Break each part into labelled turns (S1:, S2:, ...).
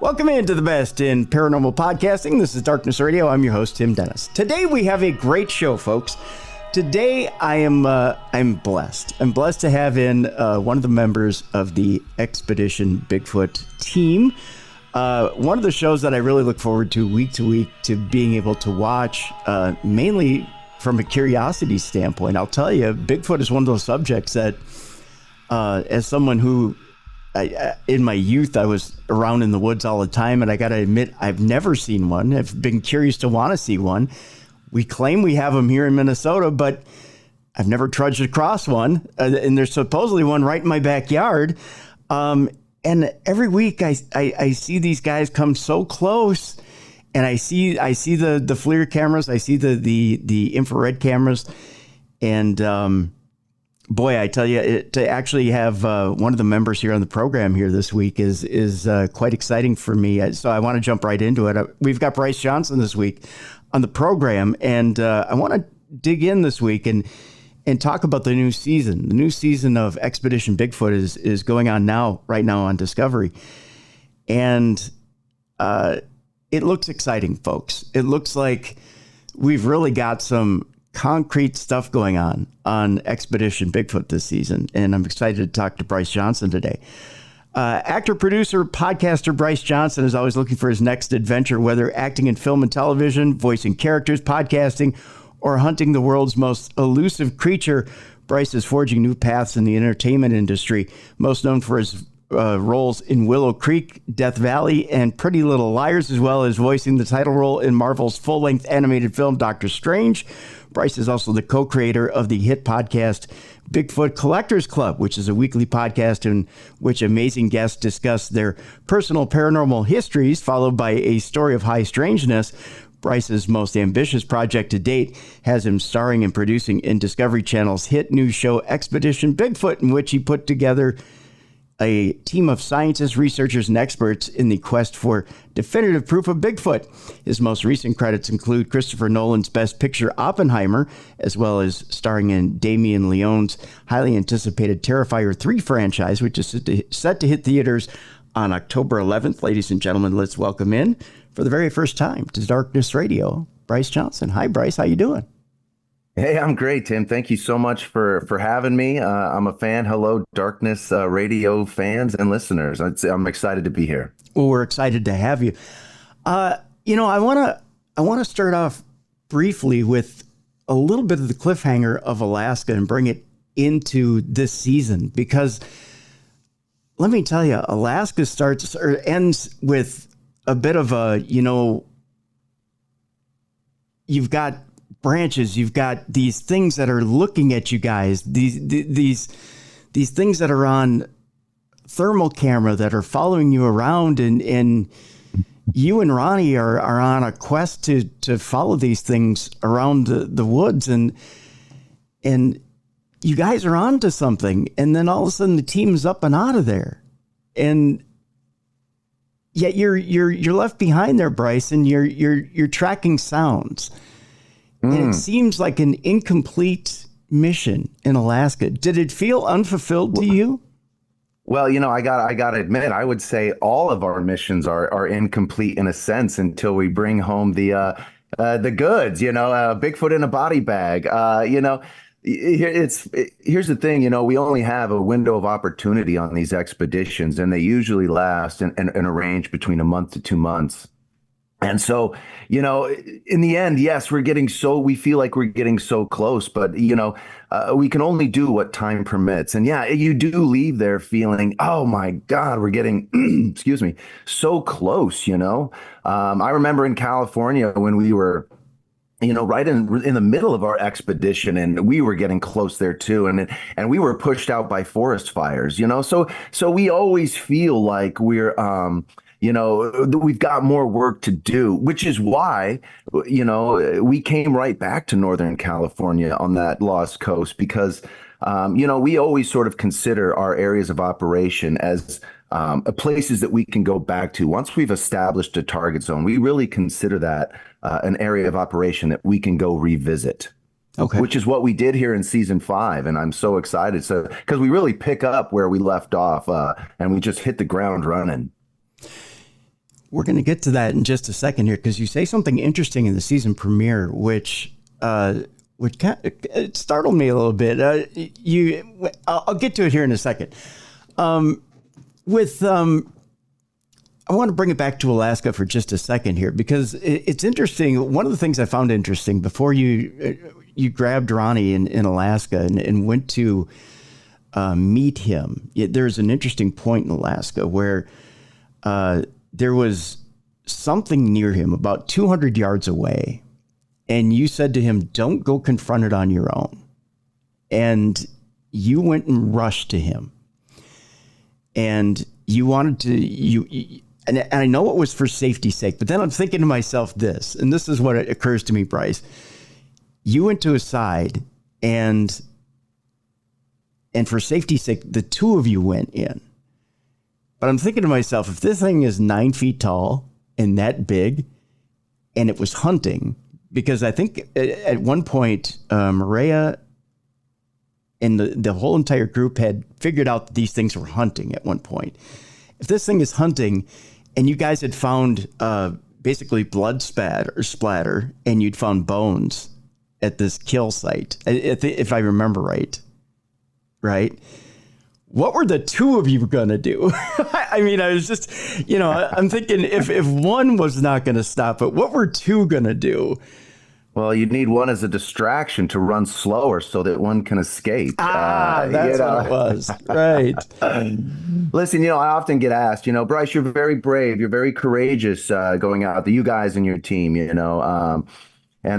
S1: Welcome into the best in paranormal podcasting. This is Darkness Radio. I'm your host, Tim Dennis. Today we have a great show, folks. Today I'm blessed. I'm blessed to have in one of the members of the Expedition Bigfoot team. One of the shows that I really look forward to week to being able to watch, mainly from a curiosity standpoint. I'll tell you, Bigfoot is one of those subjects that, as someone who in my youth, I was around in the woods all the time, and I got to admit, I've never seen one. I've been curious to want to see one. We claim we have them here in Minnesota, but I've never trudged across one. And there's supposedly one right in my backyard. And every week I see these guys come so close, and I see the FLIR cameras, I see the infrared cameras, and boy, I tell you, to actually have one of the members here on the program here this week is quite exciting for me. So I want to jump right into it. We've got Bryce Johnson this week on the program, and I want to dig in this week and talk about the new season. The new season of Expedition Bigfoot is going on right now on Discovery, and it looks exciting, folks. It looks like we've really got some concrete stuff going on Expedition Bigfoot this season, and I'm excited to talk to Bryce Johnson today. Actor, producer, podcaster Bryce Johnson is always looking for his next adventure, whether acting in film and television, voicing characters, podcasting, or hunting the world's most elusive creature. Bryce is forging new paths in the entertainment industry, most known for his roles in Willow Creek, Death Valley, and Pretty Little Liars, as well as voicing the title role in Marvel's full-length animated film Doctor Strange. Bryce is also the co-creator of the hit podcast Bigfoot Collectors Club, which is a weekly podcast in which amazing guests discuss their personal paranormal histories, followed by a story of high strangeness. Bryce's most ambitious project to date has him starring and producing in Discovery Channel's hit new show Expedition Bigfoot, in which he put together a team of scientists, researchers, and experts in the quest for definitive proof of Bigfoot. His most recent credits include Christopher Nolan's Best Picture Oppenheimer, as well as starring in Damien Leone's highly anticipated Terrifier 3 franchise, which is set to hit theaters on October 11th. Ladies and gentlemen, let's welcome in, for the very first time, to Darkness Radio, Bryce Johnson. Hi, Bryce. How you doing?
S2: Hey, I'm great, Tim. Thank you so much for having me. I'm a fan. Hello, Darkness Radio fans and listeners. I'm excited to be here.
S1: Well, we're excited to have you. I want to start off briefly with a little bit of the cliffhanger of Alaska and bring it into this season, because let me tell you, Alaska starts or ends with a bit of a, you've got branches, you've got these things that are looking at you guys, these things that are on thermal camera that are following you around, and you and Ronnie are on a quest to follow these things around the woods, and you guys are onto something, and then all of a sudden the team's up and out of there, and yet you're left behind there, Bryce, and you're tracking sounds. And it seems like an incomplete mission in Alaska. Did it feel unfulfilled to you?
S2: Well, I got to admit, I would say all of our missions are incomplete in a sense until we bring home the goods. Bigfoot in a body bag. Here's the thing. We only have a window of opportunity on these expeditions, and they usually last in a range between a month to 2 months. And so, in the end, yes, we feel like we're getting so close, but, we can only do what time permits. And yeah, you do leave there feeling, oh my God, we're getting, excuse me, so close, I remember in California when we were, right in the middle of our expedition, and we were getting close there too. And we were pushed out by forest fires, so we always feel like we're, we've got more work to do, which is why, we came right back to Northern California on that Lost Coast, because, we always sort of consider our areas of operation as places that we can go back to. Once we've established a target zone, we really consider that an area of operation that we can go revisit. Okay. Which is what we did here in season 5. And I'm so excited. So, because we really pick up where we left off and we just hit the ground running.
S1: we're going to get to that in just a second here, because you say something interesting in the season premiere, which it startled me a little bit. I'll get to it here in a second. I want to bring it back to Alaska for just a second here, because it's interesting. One of the things I found interesting before you grabbed Ronnie in Alaska and went to meet him, there's an interesting point in Alaska where there was something near him about 200 yards away. And you said to him, don't go confront it on your own. And you went and rushed to him. And you wanted to, and I know it was for safety's sake, but then I'm thinking to myself this, and this is what occurs to me, Bryce. You went to his side, and for safety's sake, the two of you went in. But I'm thinking to myself, if this thing is 9 feet tall and that big, and it was hunting, because I think at one point, Mireya and the whole entire group had figured out that these things were hunting at one point. If this thing is hunting, and you guys had found basically blood splatter, and you'd found bones at this kill site, if I remember right? What were the two of you going to do? I mean, I was just, I'm thinking if one was not going to stop it, what were two going to do?
S2: Well, you need one as a distraction to run slower so that one can escape.
S1: That's what it was. Right.
S2: Listen, I often get asked, Bryce, you're very brave. You're very courageous going out there, you guys and your team, and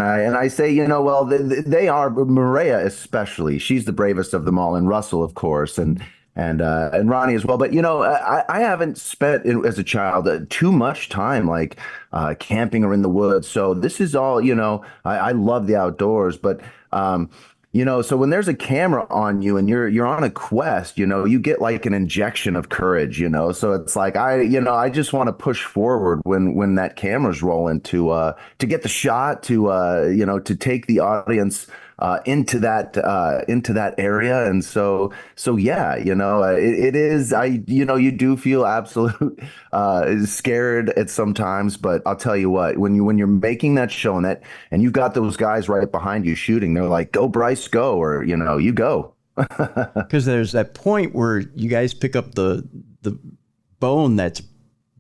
S2: I say, well, they are, Mireya especially. She's the bravest of them all, and Russell, of course, and Ronnie as well. But, I haven't spent as a child too much time like camping or in the woods. So this is all, I love the outdoors. But, so when there's a camera on you and you're on a quest, you get like an injection of courage, so it's like, I just want to push forward when that camera's rolling to get the shot, to take the audience into that area. And so yeah, it is, you do feel absolute scared at sometimes, but I'll tell you what, when you're making that show and you've got those guys right behind you shooting, they're like, go Bryce, go, or you go.
S1: Because there's that point where you guys pick up the bone that's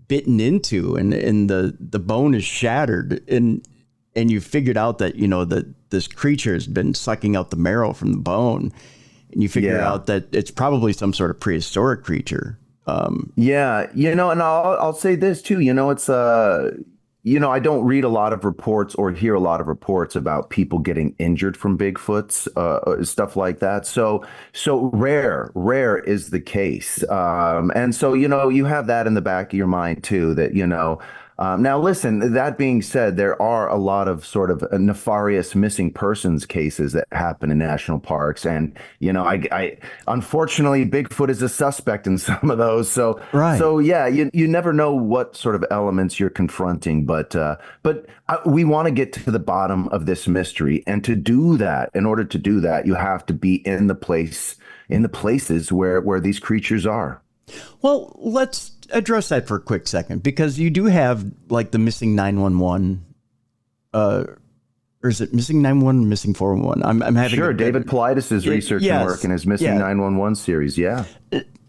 S1: bitten into, and the bone is shattered, and you figured out that that this creature has been sucking out the marrow from the bone, and you figure out that it's probably some sort of prehistoric creature. And I'll say this too. It's I don't read a lot of reports or hear a lot of reports about people getting injured from Bigfoots, stuff like that. So rare is the case. And so, you have that in the back of your mind too, that, now, listen, that being said, there are a lot of sort of nefarious missing persons cases that happen in national parks. And, I unfortunately, Bigfoot is a suspect in some of those. So, right.
S2: So yeah, you never know what sort of elements you're confronting. But we want to get to the bottom of this mystery. And in order to do that, you have to be in the places where these creatures are.
S1: Well, let's address that for a quick second, because you do have like the missing 911, or is it missing 911, missing 411? I'm having
S2: sure. David Politis' research and work in his missing 911 series. Yeah.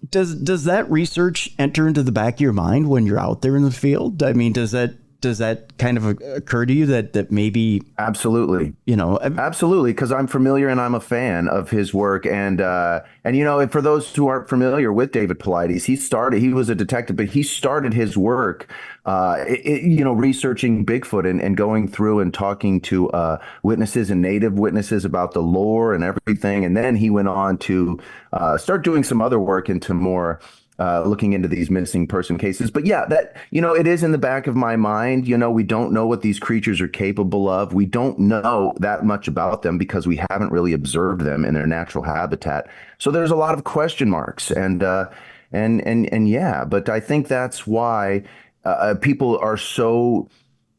S1: Does that research enter into the back of your mind when you're out there in the field? I mean, does that kind of occur to you that maybe?
S2: Absolutely. Absolutely. Because I'm familiar and I'm a fan of his work. And for those who aren't familiar with David Politis, he was a detective, but he started his work, researching Bigfoot and going through and talking to witnesses and native witnesses about the lore and everything. And then he went on to start doing some other work into more looking into these missing person cases. But yeah, that, it is in the back of my mind. We don't know what these creatures are capable of. We don't know that much about them because we haven't really observed them in their natural habitat. So there's a lot of question marks and yeah, but I think that's why people are so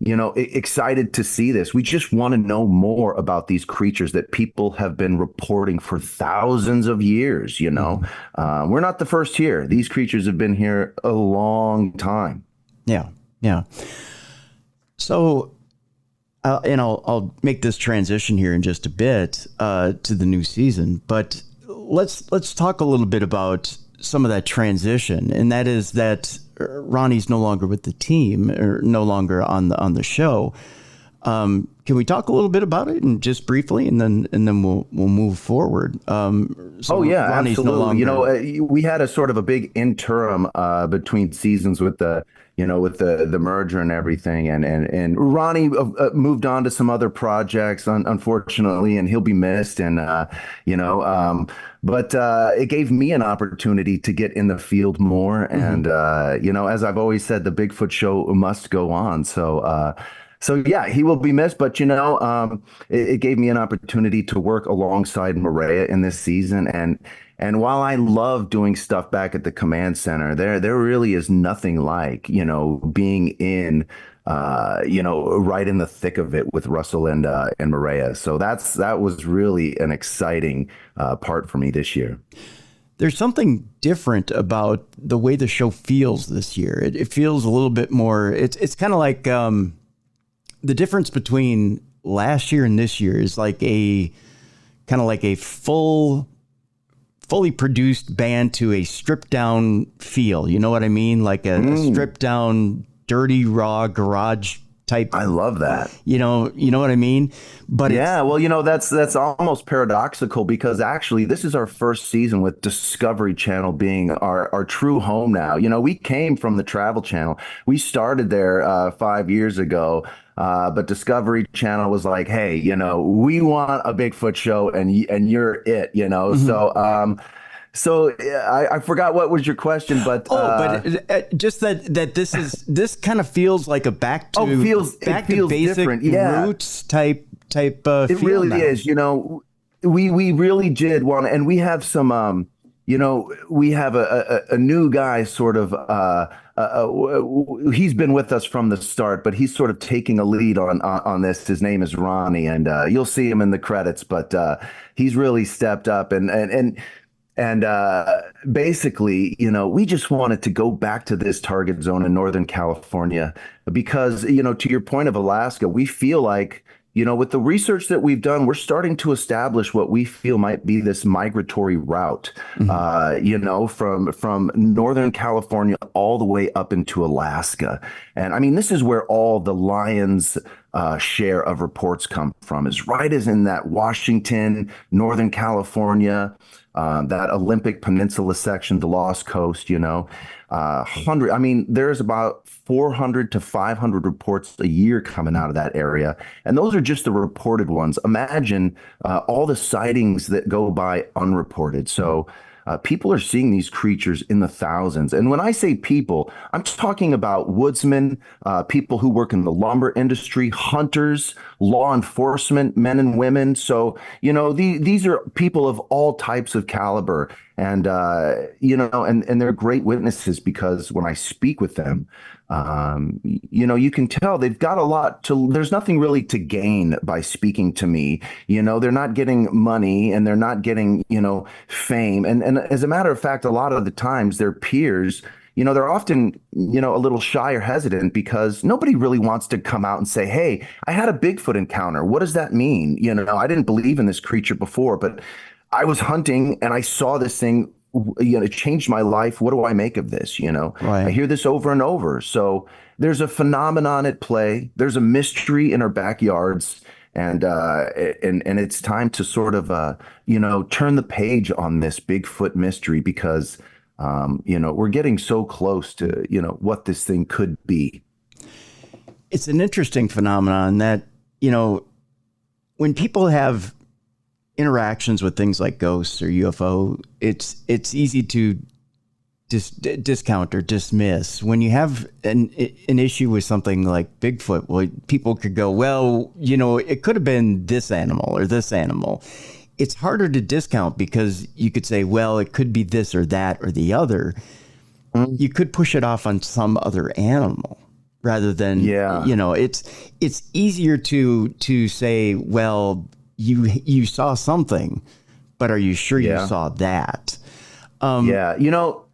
S2: excited to see this. We just want to know more about these creatures that people have been reporting for thousands of years. We're not the first here. These creatures have been here a long time.
S1: Yeah. Yeah. So, I'll make this transition here in just a bit to the new season, but let's talk a little bit about some of that transition, and that is that Ronnie's no longer with the team, or no longer on the show. Can we talk a little bit about it, and just briefly, and then we'll move forward?
S2: So Ronnie's absolutely. No longer... we had a sort of a big interim between seasons with the merger and everything, and Ronnie moved on to some other projects, unfortunately, and he'll be missed. And but it gave me an opportunity to get in the field more, and as I've always said, the Bigfoot show must go on. So yeah, he will be missed, but it gave me an opportunity to work alongside Mireya in this season, and while I love doing stuff back at the command center, there really is nothing like being in right in the thick of it with Russell and Mireya. So that was really an exciting part for me this year.
S1: There's something different about the way the show feels this year. It feels a little bit more. It's kind of like. The difference between last year and this year is like a fully produced band to a stripped down feel. You know what I mean? Like a stripped down, dirty, raw garage type.
S2: I love that.
S1: You know what I mean? But
S2: yeah, well, that's almost paradoxical, because actually this is our first season with Discovery Channel being our true home now. We came from the Travel Channel. We started there 5 years ago. But Discovery Channel was like, hey, we want a Bigfoot show, and you're it, Mm-hmm. So I forgot what was your question, but
S1: just that this kind of feels like a back to basic
S2: different. Yeah.
S1: Roots type. It
S2: really
S1: now.
S2: Is. We really did want, and we have some. We have a new guy, sort of. He's been with us from the start, but he's sort of taking a lead on this. His name is Ronnie, and you'll see him in the credits. But he's really stepped up, and basically, we just wanted to go back to this target zone in Northern California, because to your point of Alaska, we feel like. With the research that we've done, we're starting to establish what we feel might be this migratory route, from Northern California all the way up into Alaska. And I mean, this is where all the lion's share of reports come from, is right as in that Washington, Northern California, that Olympic Peninsula section, the Lost Coast, there's about 400 to 500 reports a year coming out of that area. And those are just the reported ones. Imagine all the sightings that go by unreported. So people are seeing these creatures in the thousands. And when I say people, I'm talking about woodsmen, people who work in the lumber industry, hunters, law enforcement, men and women. So, these are people of all types of caliber. And, and they're great witnesses, because when I speak with them, you can tell they've got a lot there's nothing really to gain by speaking to me. They're not getting money, and they're not getting, fame. And as a matter of fact, a lot of the times their peers, they're often, a little shy or hesitant, because nobody really wants to come out and say, hey, I had a Bigfoot encounter. What does that mean? I didn't believe in this creature before, but I was hunting and I saw this thing. It changed my life. What do I make of this?
S1: Right.
S2: I hear this over and over. So there's a phenomenon at play. There's a mystery in our backyards, and it's time to sort of turn the page on this Bigfoot mystery, because we're getting so close to what this thing could be.
S1: It's an interesting phenomenon that when people have interactions with things like ghosts or UFO, it's easy to discount or dismiss. When you have an issue with something like Bigfoot, well, people could go, well, it could have been this animal or this animal. It's harder to discount, because you could say, well, it could be this or that or the other. You could push it off on some other animal rather than, it's easier to say, well, you saw something, but are you sure you saw that?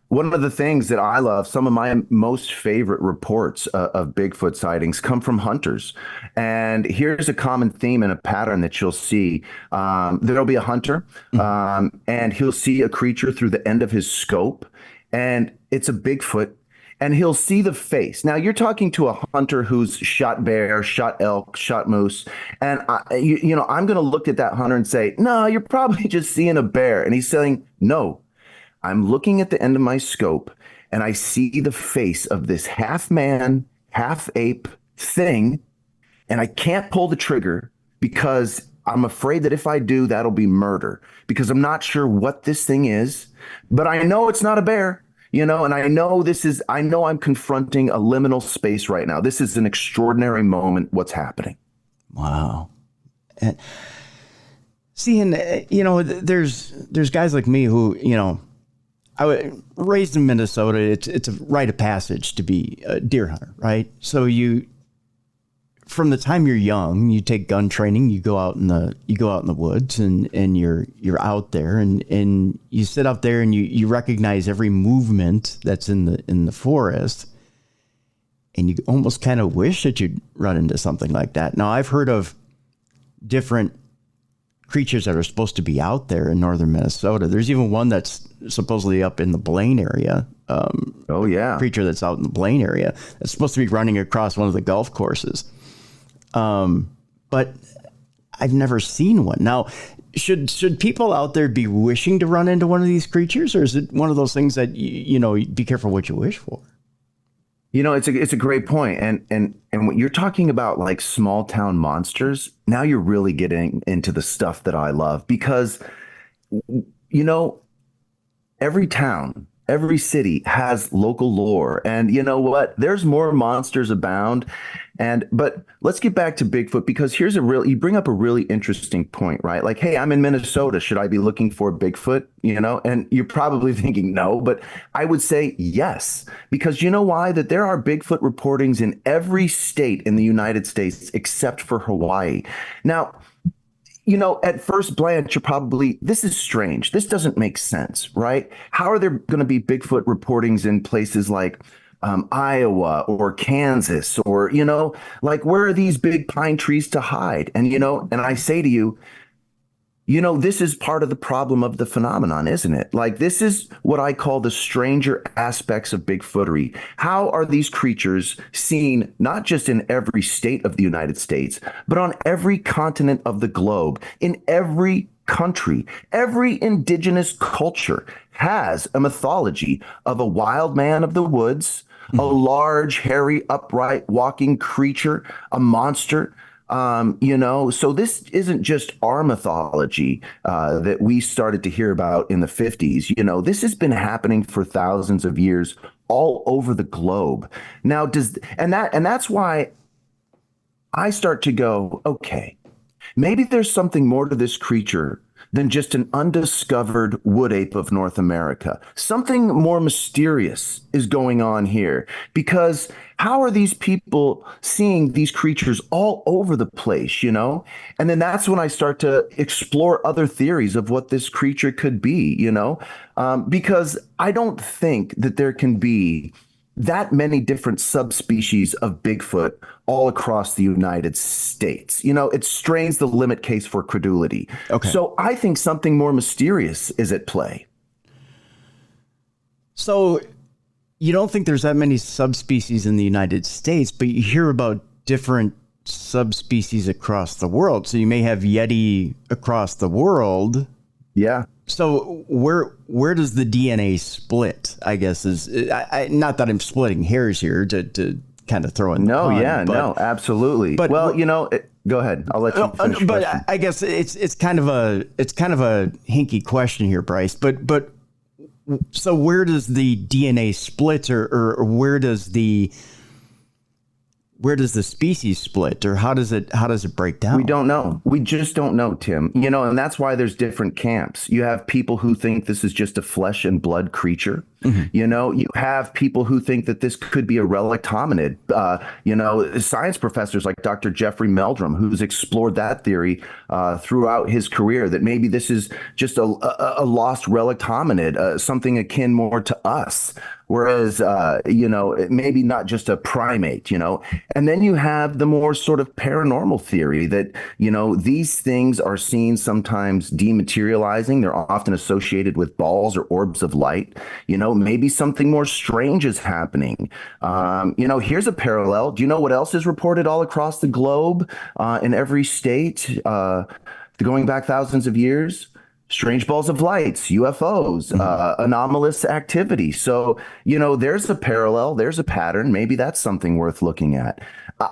S2: one of the things that I love, some of my most favorite reports of Bigfoot sightings come from hunters. And here's a common theme and a pattern that you'll see. There'll be a hunter, and he'll see a creature through the end of his scope, and it's a Bigfoot, and he'll see the face. Now, you're talking to a hunter who's shot bear, shot elk, shot moose, and I'm going to look at that hunter and say, no, you're probably just seeing a bear. And he's saying, no. I'm looking at the end of my scope and I see the face of this half man, half ape thing, and I can't pull the trigger because I'm afraid that if I do, that'll be murder, because I'm not sure what this thing is, but I know it's not a bear, and I know I'm confronting a liminal space right now. This is an extraordinary moment. What's happening?
S1: Wow. And there's guys like me who, I was raised in Minnesota. It's a rite of passage to be a deer hunter, right? So from the time you're young, you take gun training. You go out in the woods, and you're out there, and you sit out there, and you recognize every movement that's in the forest, and you almost kind of wish that you'd run into something like that. Now, I've heard of different creatures that are supposed to be out there in northern Minnesota. There's even one that's supposedly up in the Blaine area. Creature that's out in the Blaine area that's supposed to be running across one of the golf courses. But I've never seen one. Now, should people out there be wishing to run into one of these creatures, or is it one of those things that be careful what you wish for?
S2: It's a great point. And when you're talking about like small town monsters, now you're really getting into the stuff that I love, because, every town, every city has local lore, and you know what? There's more monsters abound. But let's get back to Bigfoot, because you bring up a really interesting point, right? Like, hey, I'm in Minnesota. Should I be looking for Bigfoot? And you're probably thinking no, but I would say yes, because you know why? That there are Bigfoot reportings in every state in the United States except for Hawaii. Now, at first glance, you're probably, this is strange. This doesn't make sense, right? How are there going to be Bigfoot reportings in places like Iowa or Kansas, or, where are these big pine trees to hide? And, and I say to you, this is part of the problem of the phenomenon, isn't it? Like, this is what I call the stranger aspects of Bigfootery. How are these creatures seen not just in every state of the United States, but on every continent of the globe, in every country? Every indigenous culture has a mythology of a wild man of the woods, a large, hairy, upright, walking creature, a monster. So this isn't just our mythology that we started to hear about in the 50s. This has been happening for thousands of years all over the globe. Now, that's why I start to go, okay, maybe there's something more to this creature than just an undiscovered wood ape of North America. Something more mysterious is going on here, because how are these people seeing these creatures all over the place, And then that's when I start to explore other theories of what this creature could be, because I don't think that there can be that many different subspecies of Bigfoot all across the United States. It strains the limit case for credulity. Okay. So I think something more mysterious is at play.
S1: So you don't think there's that many subspecies in the United States, but you hear about different subspecies across the world. So you may have Yeti across the world.
S2: Yeah.
S1: So where does the DNA split? I guess is not that I'm splitting hairs here to kind of throw in.
S2: No, absolutely. But go ahead. I'll let you finish.
S1: But I guess it's kind of a hinky question here, Bryce. But so where does the DNA split, or where does the where does the species split, or how does it break down?
S2: We don't know. We just don't know, Tim. And that's why there's different camps. You have people who think this is just a flesh and blood creature. Mm-hmm. You have people who think that this could be a relict hominid. Science professors like Dr. Jeffrey Meldrum, who's explored that theory throughout his career, that maybe this is just a lost relict hominid, something akin more to us. Whereas, maybe not just a primate, and then you have the more sort of paranormal theory that, these things are seen sometimes dematerializing. They're often associated with balls or orbs of light. Maybe something more strange is happening. Here's a parallel. Do you know what else is reported all across the globe, in every state, going back thousands of years? Strange balls of lights, UFOs, anomalous activity. So, there's a parallel, there's a pattern. Maybe that's something worth looking at.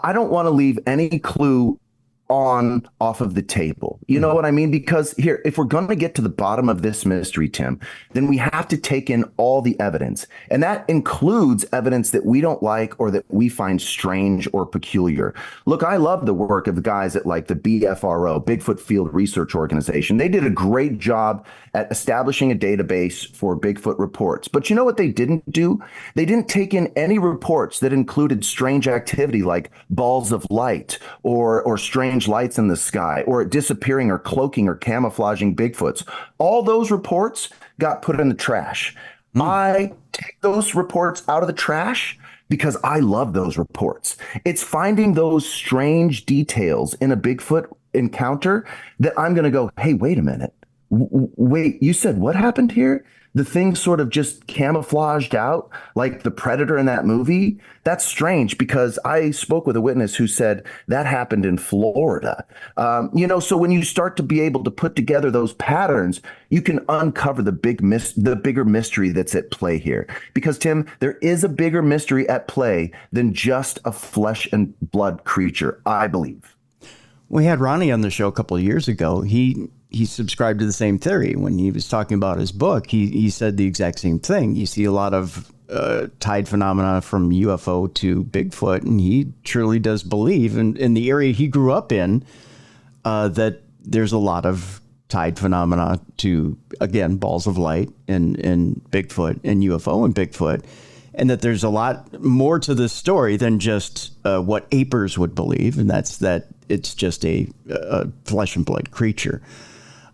S2: I don't want to leave any clue off of the table. You know what I mean? Because here, if we're going to get to the bottom of this mystery, Tim, then we have to take in all the evidence. And that includes evidence that we don't like or that we find strange or peculiar. Look, I love the work of the guys at like the BFRO, Bigfoot Field Research Organization. They did a great job at establishing a database for Bigfoot reports. But you know what they didn't do? They didn't take in any reports that included strange activity like balls of light or strange lights in the sky, or disappearing or cloaking or camouflaging Bigfoots. All those reports got put in the trash. I take those reports out of the trash because I love those reports. It's finding those strange details in a Bigfoot encounter that I'm going to go, hey, wait a minute. Wait, you said what happened here? The thing sort of just camouflaged out like the predator in that movie. That's strange, because I spoke with a witness who said that happened in Florida. So when you start to be able to put together those patterns, you can uncover the bigger mystery that's at play here. Because, Tim, there is a bigger mystery at play than just a flesh and blood creature, I believe.
S1: We had Ronnie on the show a couple of years ago. He subscribed to the same theory. When he was talking about his book, he said the exact same thing. You see a lot of tide phenomena from UFO to Bigfoot, and he truly does believe in the area he grew up in, that there's a lot of tide phenomena to, again, balls of light and Bigfoot and UFO and Bigfoot, and that there's a lot more to this story than just what apers would believe, and that's that it's just a flesh and blood creature.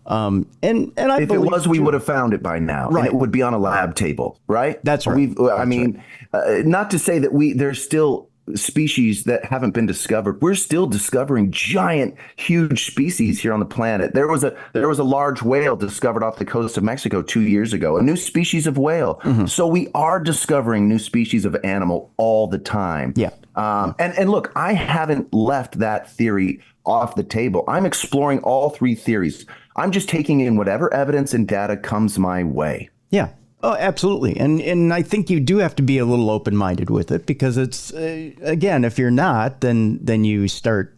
S1: And I
S2: if it was, we would have found it by now, right? And it would be on a lab table, right?
S1: That's right.
S2: Not to say that there's still species that haven't been discovered. We're still discovering giant, huge species here on the planet. There was a large whale discovered off the coast of Mexico 2 years ago, a new species of whale. Mm-hmm. So we are discovering new species of animal all the time.
S1: Yeah.
S2: And look, I haven't left that theory off the table. I'm exploring all three theories. I'm just taking in whatever evidence and data comes my way.
S1: Yeah. Oh, absolutely. And I think you do have to be a little open-minded with it, because it's, again, if you're not, then you start,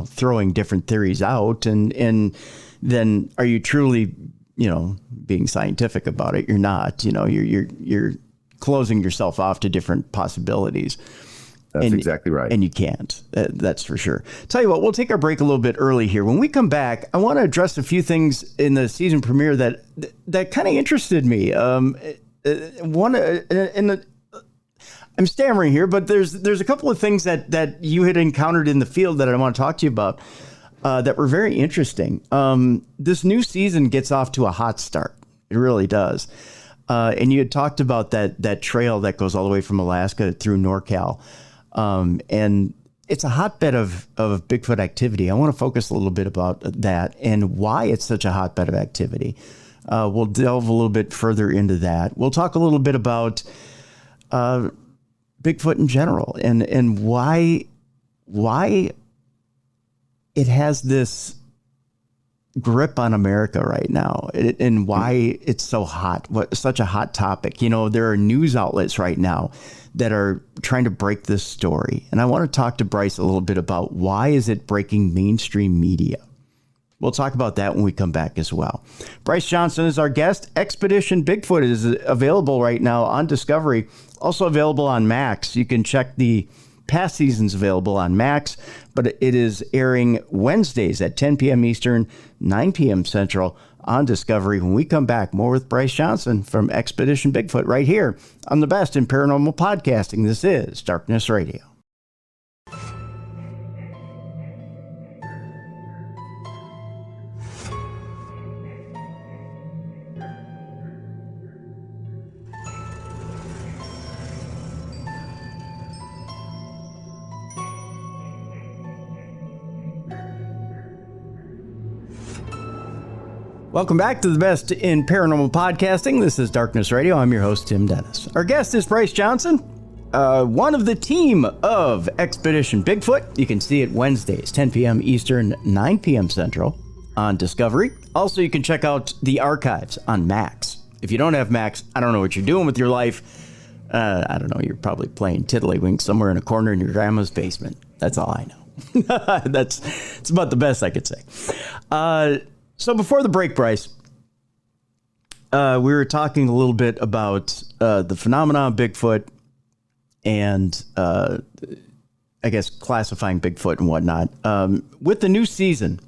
S1: throwing different theories out, and then are you truly, being scientific about it? You're not, you're closing yourself off to different possibilities.
S2: That's exactly right.
S1: And you can't. That's for sure. Tell you what, we'll take our break a little bit early here. When we come back, I want to address a few things in the season premiere that kind of interested me. I'm stammering here, but there's a couple of things that you had encountered in the field that I want to talk to you about that were very interesting. This new season gets off to a hot start. It really does. And you had talked about that trail that goes all the way from Alaska through NorCal. And it's a hotbed of Bigfoot activity. I want to focus a little bit about that and why it's such a hotbed of activity. We'll delve a little bit further into that. We'll talk a little bit about Bigfoot in general and why it has this grip on America right now, and why it's so hot, such a hot topic. There are news outlets right now that are trying to break this story. And I want to talk to Bryce a little bit about why is it breaking mainstream media. We'll talk about that when we come back as well. Bryce Johnson is our guest. Expedition Bigfoot is available right now on Discovery, also available on Max. You can check the past seasons available on Max, but it is airing Wednesdays at 10 p.m. Eastern, 9 p.m. Central on Discovery. When we come back, more with Bryce Johnson from Expedition Bigfoot right here on the best in paranormal podcasting. This is Darkness Radio. Welcome back to the best in paranormal podcasting. This is Darkness Radio. I'm your host, Tim Dennis. Our guest is Bryce Johnson, one of the team of Expedition Bigfoot. You can see it Wednesdays, 10 p.m. Eastern, 9 p.m. Central on Discovery. Also, you can check out the archives on Max. If you don't have Max, I don't know what you're doing with your life. I don't know. You're probably playing tiddlywink somewhere in a corner in your grandma's basement. That's all I know. It's about the best I could say. So before the break, Bryce, we were talking a little bit about the phenomenon of Bigfoot and I guess classifying Bigfoot and whatnot. With the new season,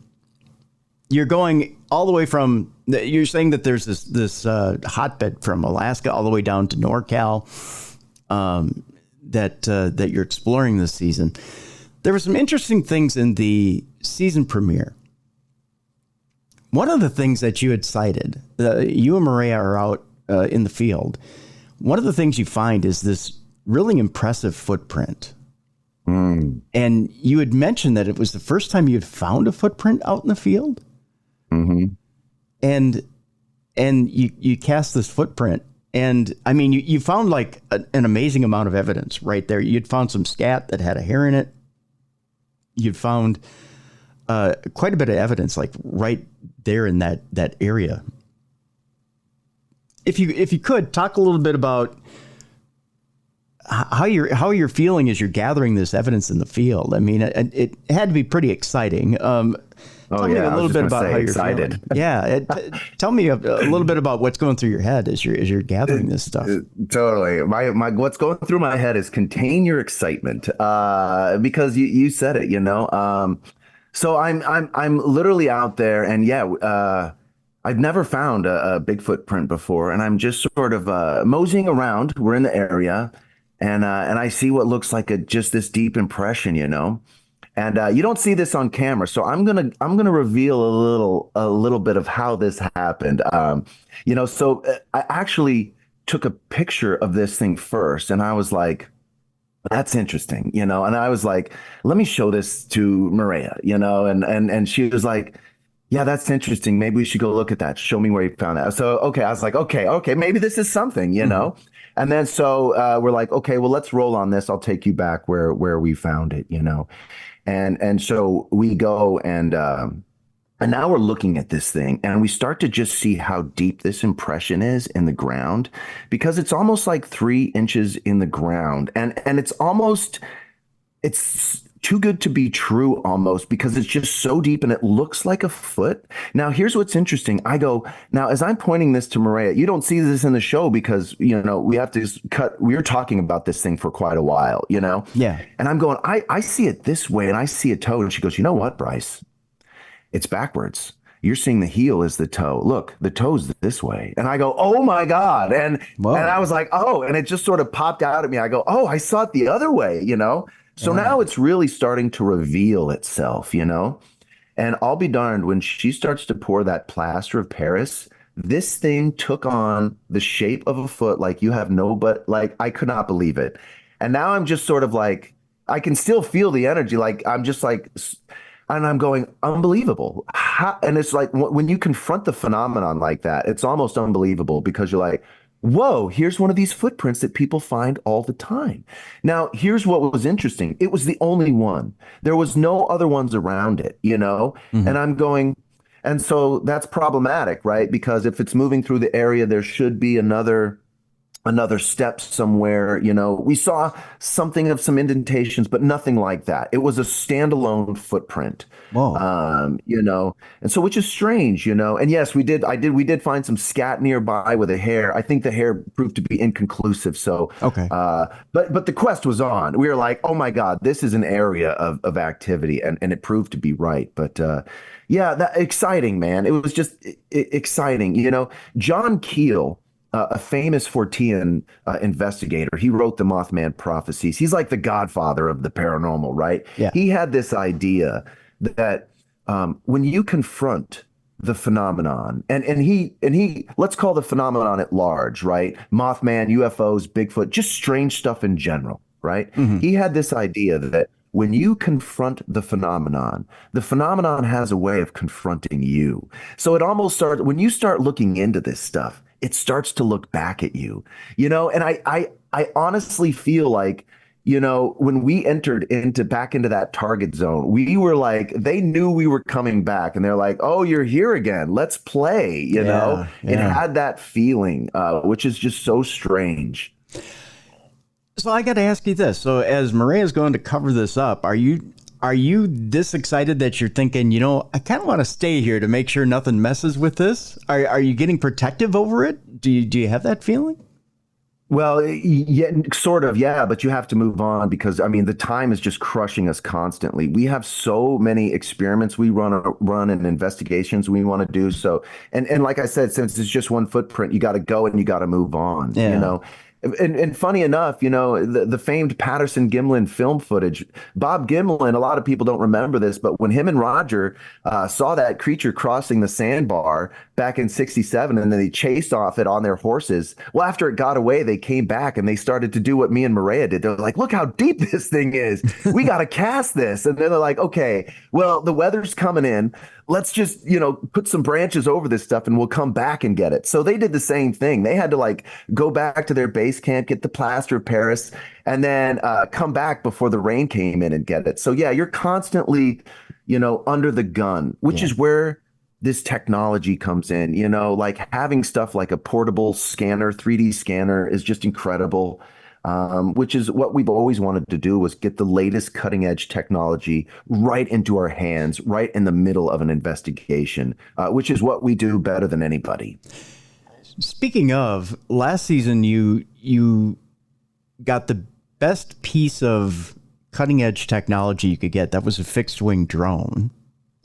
S1: you're going all the way from, you're saying that there's this hotbed from Alaska all the way down to NorCal that you're exploring this season. There were some interesting things in the season premiere. One of the things that you had cited, you and Maria are out in the field. One of the things you find is this really impressive footprint. And you had mentioned that it was the first time you had found a footprint out in the field. Mm-hmm. And you cast this footprint. And I mean, you found like an amazing amount of evidence right there. You'd found some scat that had a hair in it. You'd found quite a bit of evidence, like right there in that area. If you could talk a little bit about how you're feeling as you're gathering this evidence in the field. I mean, it had to be pretty exciting. Tell me a little bit about how you're excited. Feeling. Yeah, tell me a little bit about what's going through your head as you're gathering this stuff.
S2: Totally, my what's going through my head is contain your excitement, because you said it, you know. So I'm literally out there, and I've never found a Bigfoot print before, and I'm just sort of moseying around. We're in the area, and I see what looks like just this deep impression, you know. And you don't see this on camera, so I'm gonna reveal a little bit of how this happened. You know, so I actually took a picture of this thing first, and I was like, that's interesting, you know, and I was like, let me show this to Maria, you know, and she was like, yeah, that's interesting. Maybe we should go look at that. Show me where you found that. So, okay. I was like, okay, maybe this is something, you know? And then so we're like, okay, well, let's roll on this. I'll take you back where we found it, you know? And so we go and now we're looking at this thing and we start to just see how deep this impression is in the ground, because it's almost like 3 inches in the ground. And it's too good to be true almost, because it's just so deep and it looks like a foot. Now, here's what's interesting. I go, now, as I'm pointing this to Maria, you don't see this in the show because, you know, we have to cut. We were talking about this thing for quite a while, you know? Yeah. And I'm going, I see it this way and I see a toe. And she goes, you know what, Bryce? It's backwards. You're seeing the heel is the toe. Look, the toe's this way. And I go, oh my God. And I was like, oh, and it just sort of popped out at me. I go, oh, I saw it the other way, you know? So now it's really starting to reveal itself, you know? And I'll be darned, when she starts to pour that plaster of Paris, this thing took on the shape of a foot like you have no, but like, I could not believe it. And now I'm just sort of like, I can still feel the energy. Like, I'm just like, and I'm going, unbelievable. And it's like, when you confront the phenomenon like that, it's almost unbelievable, because you're like, whoa, here's one of these footprints that people find all the time. Now, here's what was interesting. It was the only one. There was no other ones around it, you know? Mm-hmm. And I'm going, and so that's problematic, right? Because if it's moving through the area, there should be another another step somewhere. We saw something of some indentations, but nothing like that. It was a standalone footprint.
S1: Whoa.
S2: And so, which is strange. And yes, we did find some scat nearby with a hair. I think the hair proved to be inconclusive. So,
S1: Okay.
S2: but the quest was on. We were like, oh my God, this is an area of activity, and it proved to be right. But yeah, that exciting, man. It was just exciting. John Keel, a famous Fortean investigator. He wrote the Mothman prophecies. He's like the godfather of the paranormal, right?
S1: Yeah.
S2: He had this idea that when you confront the phenomenon, and he let's call the phenomenon at large, right? Mothman, UFOs, Bigfoot, just strange stuff in general, right? He had this idea that when you confront the phenomenon has a way of confronting you. So it almost starts when you start looking into this stuff, it starts to look back at you, and I honestly feel like, when we entered back into that target zone, we were like, they knew we were coming back, and they're like, oh, you're here again. Let's play.
S1: Yeah.
S2: It had that feeling, which is just so strange.
S1: So I got to ask you this. So as Maria's going to cover this up, are you this excited that you're thinking, I kind of want to stay here to make sure nothing messes with this? Are you getting protective over it? Do you have that feeling?
S2: Well, yeah, sort of, yeah, but you have to move on because the time is just crushing us constantly. We have so many experiments we run and investigations we want to do. So, and like I said, since it's just one footprint, you got to go and you got to move on.
S1: Yeah.
S2: And funny enough, the famed Patterson Gimlin film footage, Bob Gimlin, a lot of people don't remember this, but when him and Roger saw that creature crossing the sandbar back in 67, and then they chased off it on their horses. Well, after it got away, they came back and they started to do what me and Maria did. They're like, look how deep this thing is. We got to cast this. And then they're like, okay, well, the weather's coming in. Let's just, put some branches over this stuff and we'll come back and get it. So they did the same thing. They had to go back to their base camp, get the plaster of Paris, and then come back before the rain came in and get it. So yeah, you're constantly, under the gun, which is where this technology comes in, having stuff like a portable scanner, 3D scanner is just incredible. Which is what we've always wanted to do, was get the latest cutting edge technology right into our hands, right in the middle of an investigation, which is what we do better than anybody.
S1: Speaking of, last season, you got the best piece of cutting edge technology you could get. That was a fixed wing drone.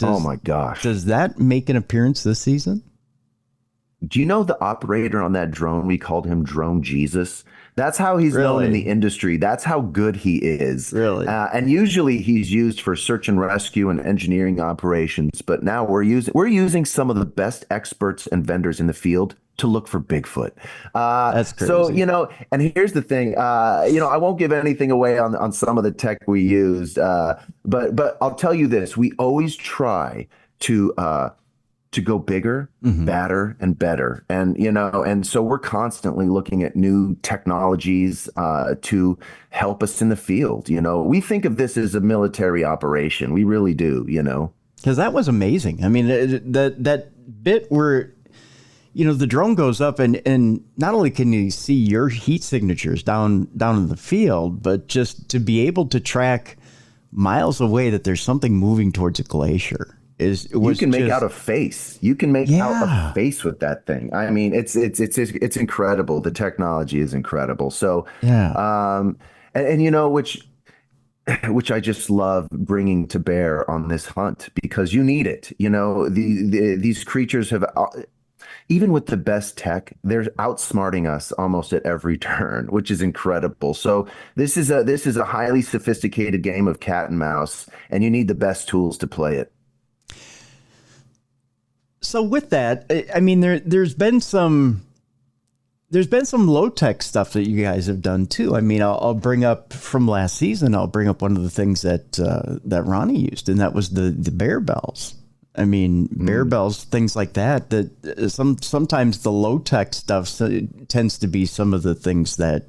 S2: Oh my gosh.
S1: Does that make an appearance this season?
S2: Do you know the operator on that drone? We called him Drone Jesus. That's how he's known in the industry. That's how good he is.
S1: Really?
S2: And usually he's used for search and rescue and engineering operations. But now we're using some of the best experts and vendors in the field to look for Bigfoot.
S1: That's crazy.
S2: So, and here's the thing, I won't give anything away on some of the tech we used. But I'll tell you this, we always try to go bigger, badder, and better. And so we're constantly looking at new technologies to help us in the field. We think of this as a military operation. We really do,
S1: Because that was amazing. I mean, that bit where, the drone goes up and not only can you see your heat signatures down in the field, but just to be able to track miles away that there's something moving towards a glacier. You can make out a face. You can make out a face with that thing. I mean, it's incredible. The technology is incredible. So, which I just love bringing to bear on this hunt, because you need it. These creatures have, even with the best tech, they're outsmarting us almost at every turn, which is incredible. So this is a highly sophisticated game of cat and mouse, and you need the best tools to play it. So with that, I mean, there's been some low tech stuff that you guys have done too. I mean, I'll bring up from last season. I'll bring up one of the things that Ronnie used, and that was the bear bells. I mean, bear bells, things like that. That sometimes the low tech stuff tends to be some of the things that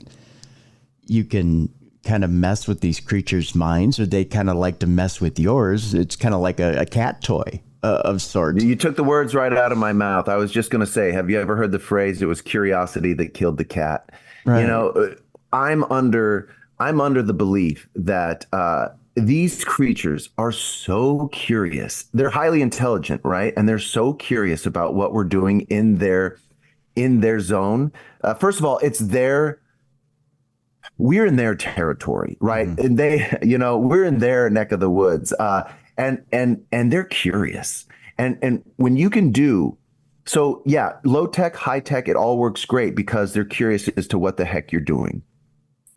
S1: you can kind of mess with these creatures' minds, or they kind of like to mess with yours. It's kind of like a cat toy. Of sorts.
S2: You took the words right out of my mouth. I was just going to say, have you ever heard the phrase, it was curiosity that killed the cat?
S1: Right.
S2: You know, I'm under the belief that these creatures are so curious. They're highly intelligent, right? And they're so curious about what we're doing in their zone. First of all, we're in their territory, right?
S1: Mm-hmm.
S2: And we're in their neck of the woods. And they're curious. And when you can do so, yeah, low tech, high tech, it all works great because they're curious as to what the heck you're doing.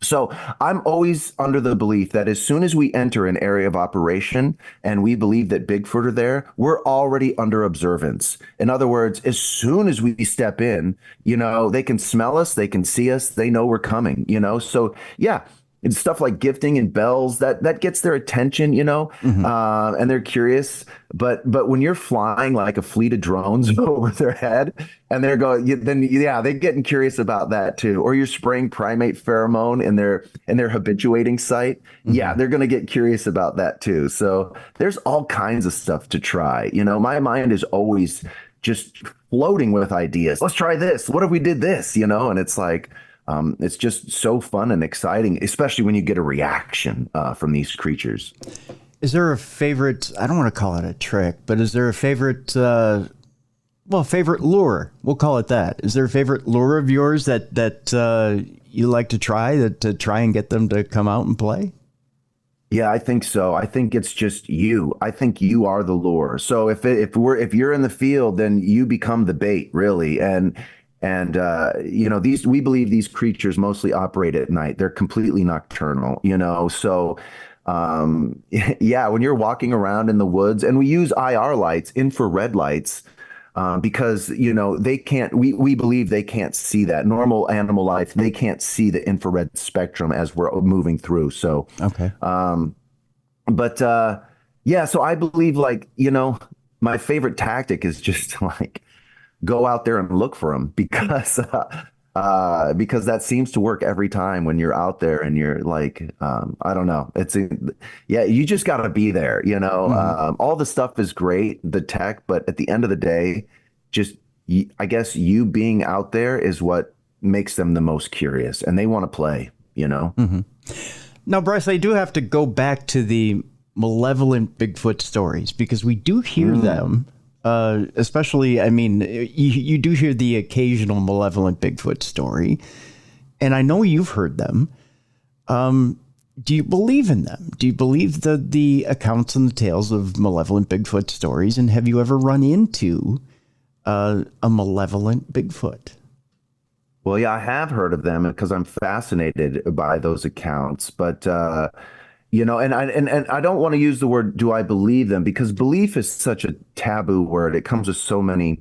S2: So I'm always under the belief that as soon as we enter an area of operation and we believe that Bigfoot are there, we're already under observance. In other words, as soon as we step in, they can smell us, they can see us, they know we're coming, So yeah, it's stuff like gifting and bells that gets their attention, and they're curious. But when you're flying like a fleet of drones over their head and they're going, then yeah, they're getting curious about that too. Or you're spraying primate pheromone in their habituating site. Yeah, they're going to get curious about that too. So there's all kinds of stuff to try. My mind is always just floating with ideas. Let's try this. What if we did this? And it's like, it's just so fun and exciting, especially when you get a reaction from these creatures.
S1: Is there a favorite, I don't want to call it a trick, but is there a favorite, favorite lure? We'll call it that. Is there a favorite lure of yours that you like to try, to try and get them to come out and play?
S2: Yeah, I think so. I think it's just you. I think you are the lure. So if you're in the field, then you become the bait, really. And we believe these creatures mostly operate at night. They're completely nocturnal, So, yeah, when you're walking around in the woods, and we use IR lights, infrared lights, because they can't. We believe they can't see that. Normal animal life, they can't see the infrared spectrum as we're moving through. So,
S1: okay.
S2: Yeah. So I believe, my favorite tactic is just like go out there and look for them because that seems to work every time when you're out there and you're like, I don't know. You just got to be there, all the stuff is great, the tech, but at the end of the day, I guess you being out there is what makes them the most curious and they want to play,
S1: Mm-hmm. Now, Bryce, I do have to go back to the malevolent Bigfoot stories because we do hear them. Especially, I mean, you do hear the occasional malevolent Bigfoot story, and I know you've heard them. Do you believe in them? Do you believe the accounts and the tales of malevolent Bigfoot stories? And have you ever run into a malevolent Bigfoot?
S2: Well, yeah, I have heard of them because I'm fascinated by those accounts, but and I don't want to use the word "do I believe them" because belief is such a taboo word. It comes with so many,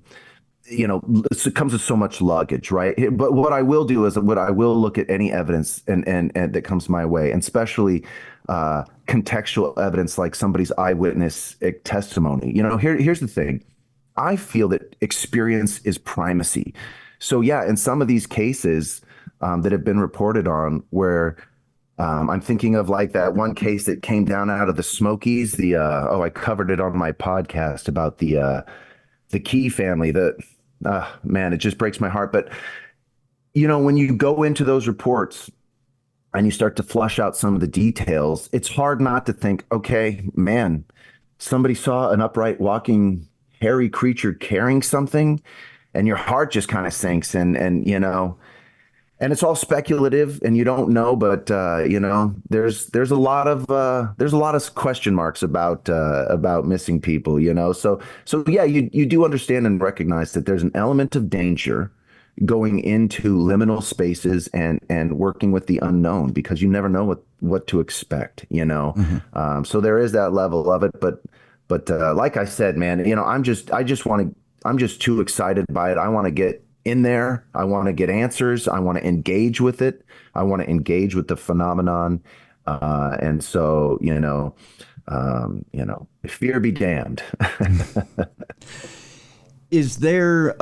S2: it comes with so much luggage, right? But what I will do is I will look at any evidence and that comes my way, and especially contextual evidence like somebody's eyewitness testimony. Here's the thing. I feel that experience is primacy. So yeah, in some of these cases that have been reported on where I'm thinking of like that one case that came down out of the Smokies. I covered it on my podcast about the Key family. Man, it just breaks my heart. But when you go into those reports and you start to flush out some of the details, it's hard not to think, okay, man, somebody saw an upright walking hairy creature carrying something, and your heart just kind of sinks and it's all speculative and you don't know, but there's a lot of question marks about missing people, so yeah, you do understand and recognize that there's an element of danger going into liminal spaces and working with the unknown because you never know what to expect, so there is that level of it, but like I said, man, I'm just too excited by it. I want to get in there. I want to get answers. I want to engage with it. I want to engage with the phenomenon. And so, fear be damned.
S1: Is there,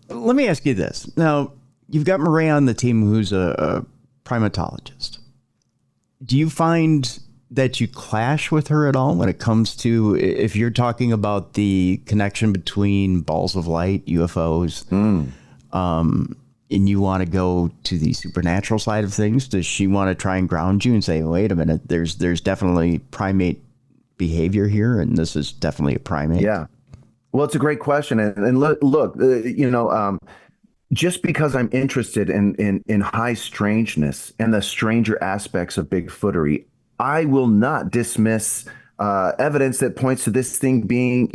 S1: let me ask you this. Now, you've got Mirey on the team who's a primatologist. Do you find that you clash with her at all when it comes to, if you're talking about the connection between balls of light, UFOs, and you want to go to the supernatural side of things? Does she want to try and ground you and say, wait a minute, there's definitely primate behavior here, and this is definitely a primate?
S2: Yeah. Well, it's a great question. And look, just because I'm interested in high strangeness and the stranger aspects of Bigfootery, I will not dismiss evidence that points to this thing being,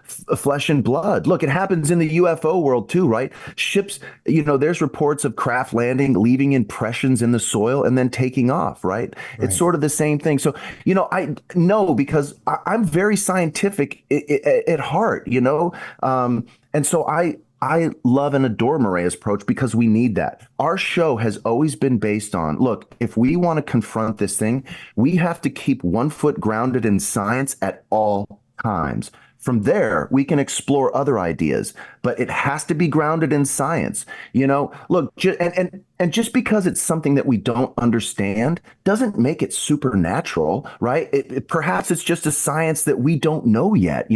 S2: flesh and blood. Look, it happens in the UFO world too, right? Ships, there's reports of craft landing, leaving impressions in the soil, and then taking off, right? It's sort of the same thing. So, I know because I'm very scientific at heart, and so I love and adore Mireya's approach because we need that. Our show has always been based on, look, if we want to confront this thing, we have to keep 1 foot grounded in science at all times. From there, we can explore other ideas, but it has to be grounded in science. Look, and just because it's something that we don't understand doesn't make it supernatural, right? Perhaps it's just a science that we don't know yet.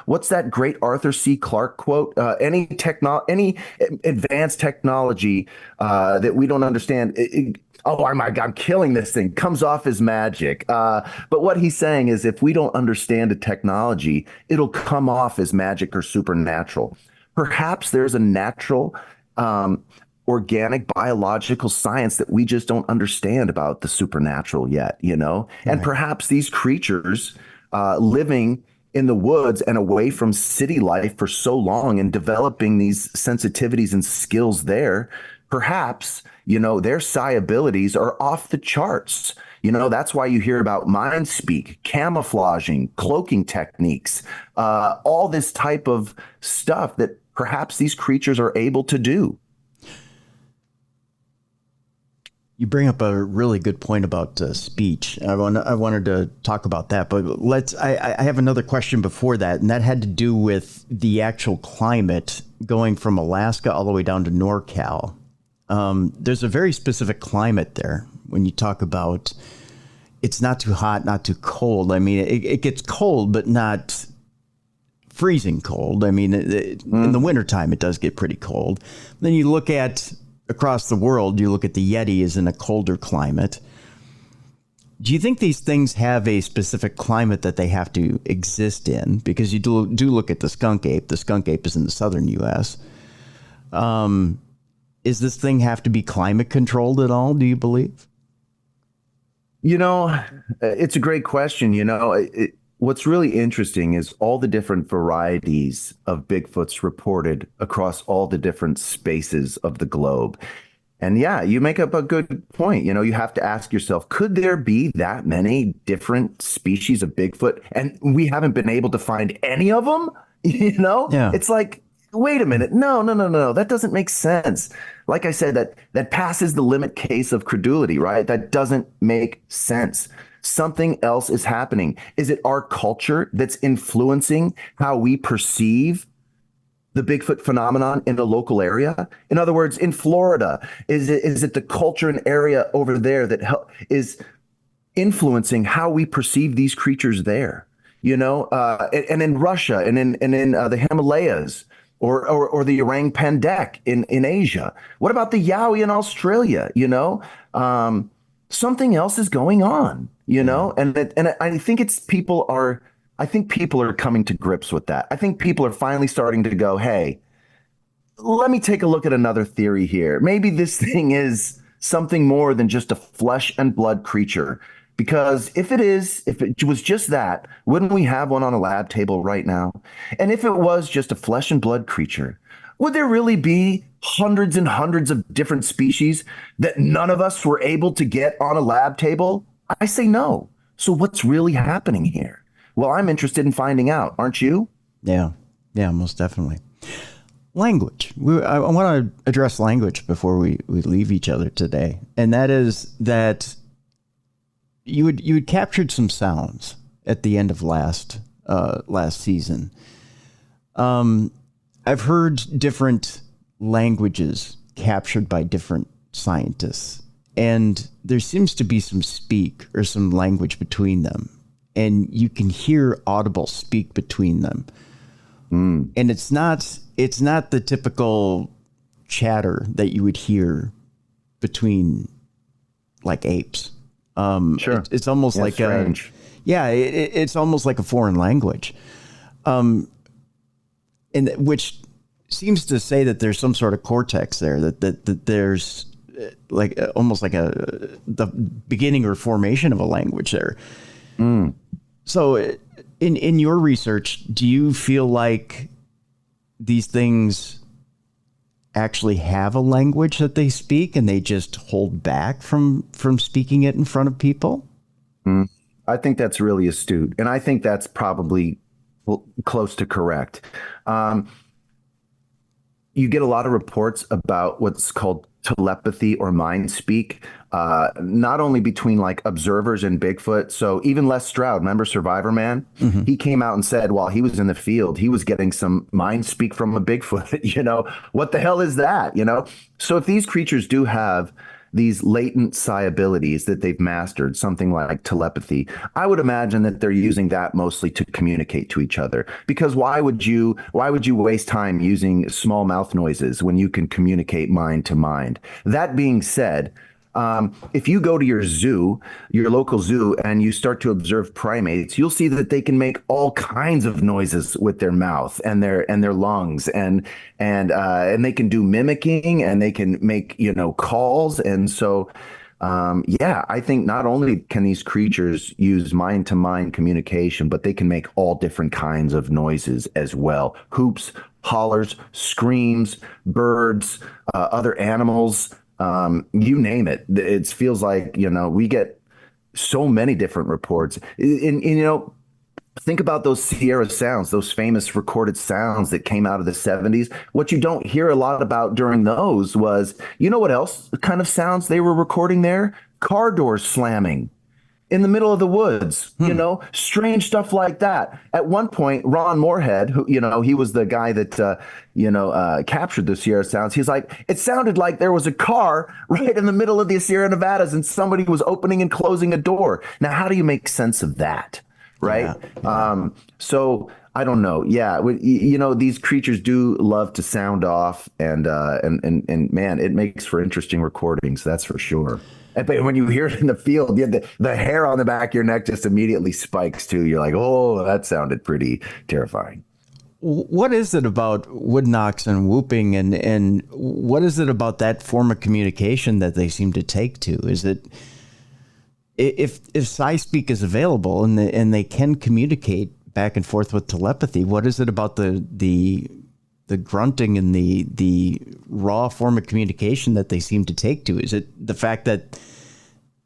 S2: What's that great Arthur C. Clarke quote? Any advanced technology that we don't understand. Oh my God, I'm killing this thing, comes off as magic. But what he's saying is if we don't understand a technology, it'll come off as magic or supernatural. Perhaps there's a natural, organic, biological science that we just don't understand about the supernatural yet, And perhaps these creatures living in the woods and away from city life for so long and developing these sensitivities and skills there, perhaps, their psi abilities are off the charts. That's why you hear about mind speak, camouflaging, cloaking techniques, all this type of stuff that perhaps these creatures are able to do.
S1: You bring up a really good point about speech. I wanted to talk about that, but I have another question before that, and that had to do with the actual climate going from Alaska all the way down to NorCal. There's a very specific climate there when you talk about it's not too hot, not too cold. I mean, it gets cold, but not freezing cold. I mean, in the wintertime, it does get pretty cold. Then you look at across the world, you look at the Yeti is in a colder climate. Do you think these things have a specific climate that they have to exist in? Because you do look at the skunk ape. The skunk ape is in the southern U.S. Is this thing have to be climate controlled at all, do you believe?
S2: It's a great question. What's really interesting is all the different varieties of Bigfoots reported across all the different spaces of the globe. And yeah, you make up a good point. You have to ask yourself, could there be that many different species of Bigfoot? And we haven't been able to find any of them,
S1: Yeah.
S2: It's like, wait a minute. No. That doesn't make sense. Like I said, that passes the limit case of credulity, right? That doesn't make sense. Something else is happening. Is it our culture that's influencing how we perceive the Bigfoot phenomenon in a local area? In other words, in Florida, is it the culture and area over there that is influencing how we perceive these creatures there? And in Russia and in the Himalayas, or the orang pendek in Asia. What about the yowie in Australia? Something else is going on, and I think people are coming to grips with that. I think people are finally starting to go, hey, let me take a look at another theory here. Maybe this thing is something more than just a flesh and blood creature. Because if it was just that, wouldn't we have one on a lab table right now? And if it was just a flesh and blood creature, would there really be hundreds and hundreds of different species that none of us were able to get on a lab table? I say no. So what's really happening here? Well, I'm interested in finding out. Aren't you?
S1: Yeah, most definitely. Language. I want to address language before we leave each other today. And that is that you had captured some sounds at the end of last season. I've heard different languages captured by different scientists, and there seems to be some speak or some language between them, and you can hear audible speak between them. And it's not the typical chatter that you would hear between like apes.
S2: Sure.
S1: It's almost like
S2: strange.
S1: It's almost like a foreign language. And which seems to say that there's some sort of cortex there, that there's like almost like the beginning or formation of a language there. So in your research, do you feel like these things actually have a language that they speak and they just hold back from speaking it in front of people?
S2: I think that's really astute. And I think that's probably close to correct. You get a lot of reports about what's called telepathy or mind speak, not only between like observers and Bigfoot. So even Les Stroud, remember Survivor Man? He came out and said while he was in the field, he was getting some mind speak from a Bigfoot. What the hell is that? So if these creatures do have these latent psi abilities that they've mastered, something like telepathy, I would imagine that they're using that mostly to communicate to each other. Because why would you waste time using small mouth noises when you can communicate mind to mind? That being said, if you go to your local zoo, and you start to observe primates, you'll see that they can make all kinds of noises with their mouth and their lungs, and they can do mimicking, and they can make calls. And so I think not only can these creatures use mind to mind communication, but they can make all different kinds of noises as well: hoops, hollers, screams, birds, other animals. You name it. It feels like, we get so many different reports. And think about those Sierra sounds, those famous recorded sounds that came out of the 70s. What you don't hear a lot about during those was, what else kind of sounds they were recording there? Car doors slamming in the middle of the woods, strange stuff like that. At one point, Ron Moorhead, who, he was the guy that, captured the Sierra sounds. He's like, it sounded like there was a car right in the middle of the Sierra Nevadas and somebody was opening and closing a door. Now, how do you make sense of that? Right. Yeah. So I don't know. Yeah. These creatures do love to sound off, and man, it makes for interesting recordings. That's for sure. But when you hear it in the field, the hair on the back of your neck just immediately spikes too. You're like, oh, that sounded pretty terrifying.
S1: What is it about wood knocks and whooping, and what is it about that form of communication that they seem to take to? Is it if psi speak is available and they can communicate back and forth with telepathy? What is it about the grunting and the raw form of communication that they seem to take to? Is it the fact that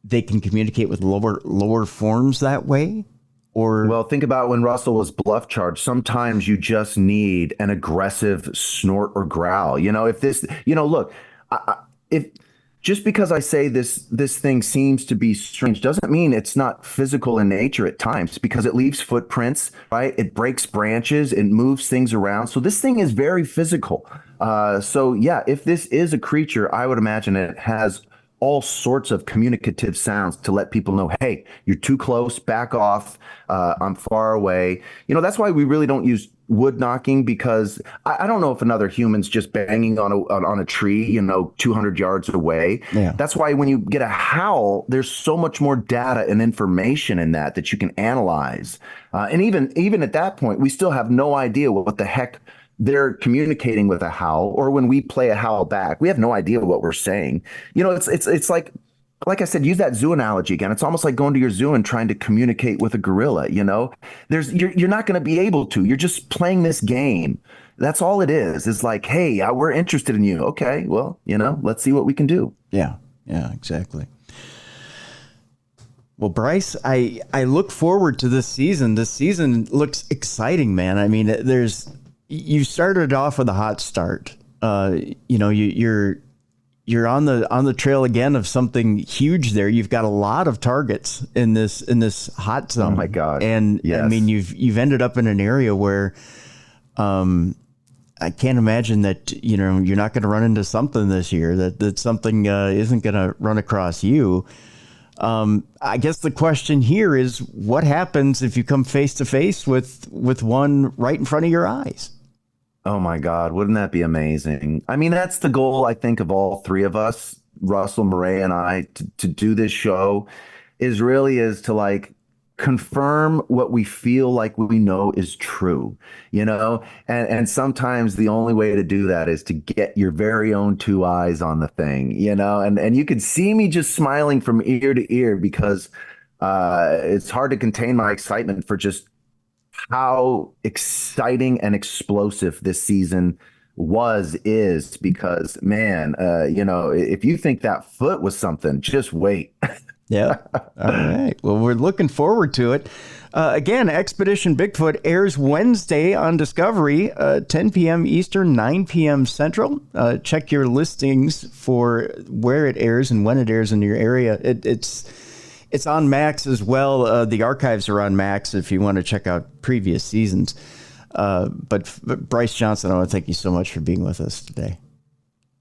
S1: they can communicate with lower forms that way? Or,
S2: well, think about when Russell was bluff charged. Sometimes you just need an aggressive snort or growl. If this, look, if just because I say this thing seems to be strange doesn't mean it's not physical in nature at times, because it leaves footprints, right? It breaks branches, it moves things around. So this thing is very physical. If this is a creature, I would imagine it has all sorts of communicative sounds to let people know, hey, you're too close, back off, I'm far away. That's why we really don't use wood knocking, because I don't know if another human's just banging on a tree, 200 yards away.
S1: Yeah.
S2: That's why when you get a howl, there's so much more data and information in that you can analyze. And even at that point, we still have no idea what the heck they're communicating with a howl, or when we play a howl back, we have no idea what we're saying. It's like I said, use that zoo analogy again. It's almost like going to your zoo and trying to communicate with a gorilla. You're not going to be able to. You're just playing this game. That's all it is. It's like, hey, we're interested in you. Okay, well, let's see what we can do.
S1: Yeah, exactly. Well, Bryce, I look forward to this season. This season looks exciting, man. I mean, you started off with a hot start. You're on the trail again of something huge there. You've got a lot of targets in this hot zone.
S2: Oh my God.
S1: And yes. I mean, you've ended up in an area where I can't imagine that, you're not going to run into something this year, that something isn't going to run across you. I guess the question here is, what happens if you come face to face with one right in front of your eyes?
S2: Oh my God, wouldn't that be amazing? I mean, that's the goal, I think, of all three of us, Russell, Murray, and I, to do this show is to like confirm what we feel like we know is true, you know? And sometimes the only way to do that is to get your very own two eyes on the thing, you know? And you could see me just smiling from ear to ear because it's hard to contain my excitement for just how exciting and explosive this season is because man, if you think that foot was something, just wait.
S1: Yeah. All right. Well, we're looking forward to it. Again, Expedition Bigfoot airs Wednesday on Discovery, 10 p.m. Eastern, 9 p.m. Central. Check your listings for where it airs and when it airs in your area. It's on Max as well. The archives are on Max if you want to check out previous seasons. But Bryce Johnson, I want to thank you so much for being with us today.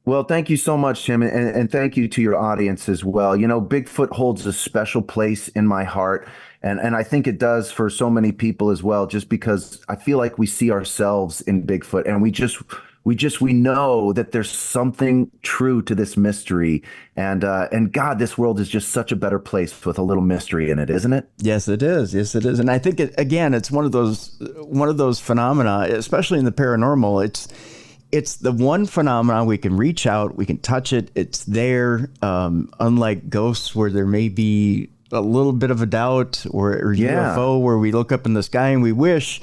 S2: Well, thank you so much, Tim, and thank you to your audience as well. You know, Bigfoot holds a special place in my heart, and I think it does for so many people as well, just because I feel like we see ourselves in Bigfoot, and we know that there's something true to this mystery, and God, this world is just such a better place with a little mystery in it, isn't it?
S1: Yes, it is. Yes, it is. And I think it's one of those phenomena, especially in the paranormal. It's the one phenomenon we can reach out, we can touch it. It's there. Unlike ghosts, where there may be a little bit of a doubt, or UFO, where we look up in the sky and we wish.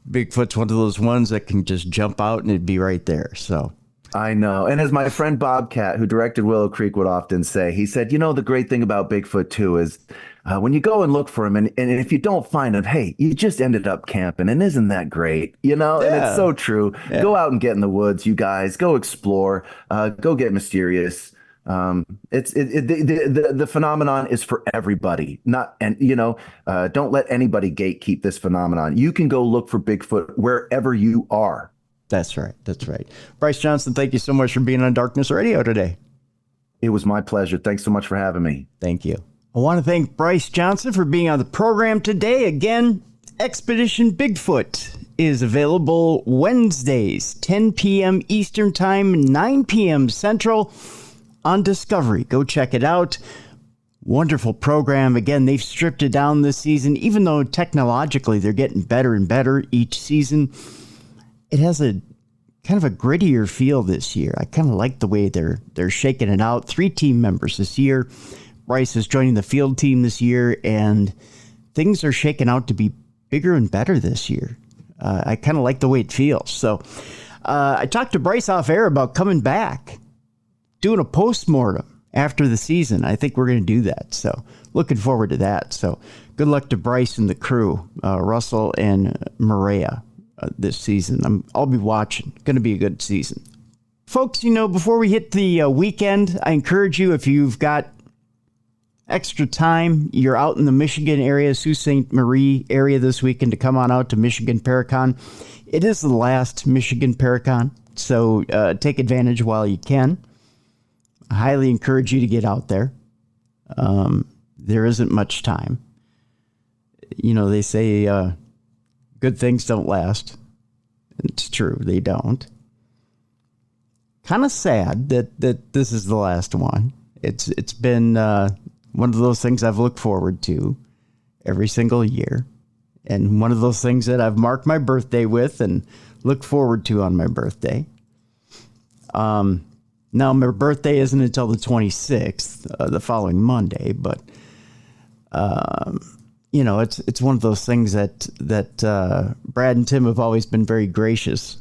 S1: Bigfoot's one of those ones that can just jump out and it'd be right there. So
S2: I know. And as my friend Bobcat, who directed Willow Creek, would often say, he said, you know, the great thing about Bigfoot too is when you go and look for him, and if you don't find him, hey, you just ended up camping, and isn't that great? You know, and it's so true. Yeah. Go out and get in the woods, you guys. Go explore. Go get mysterious. The phenomenon is for everybody. Don't let anybody gatekeep this phenomenon. You can go look for Bigfoot wherever you are.
S1: That's right. That's right. Bryce Johnson, thank you so much for being on Darkness Radio today.
S2: It was my pleasure. Thanks so much for having me.
S1: Thank you. I want to thank Bryce Johnson for being on the program today. Again, Expedition Bigfoot is available Wednesdays, 10 p.m. Eastern Time, 9 p.m. Central on Discovery. Go check it out. Wonderful program. Again, they've stripped it down this season, even though technologically they're getting better and better each season. It has a kind of a grittier feel this year. I kind of like the way they're shaking it out. 3 team members this year. Bryce is joining the field team this year, and things are shaking out to be bigger and better this year. I kind of like the way it feels. So I talked to Bryce off air about coming back, doing a postmortem after the season. I think we're going to do that. So looking forward to that. So good luck to Bryce and the crew, Russell and Maria, this season. I'll be watching. Going to be a good season. Folks, before we hit the weekend, I encourage you, if you've got extra time, you're out in the Michigan area, Sault Ste. Marie area this weekend, to come on out to Michigan Paracon. It is the last Michigan Paracon, so take advantage while you can. I highly encourage you to get out there. There isn't much time. They say good things don't last. It's true, they don't. Kind of sad that this is the last one. It's been one of those things I've looked forward to every single year, and one of those things that I've marked my birthday with and look forward to on my birthday. Now, my birthday isn't until the 26th, the following Monday, but it's one of those things that Brad and Tim have always been very gracious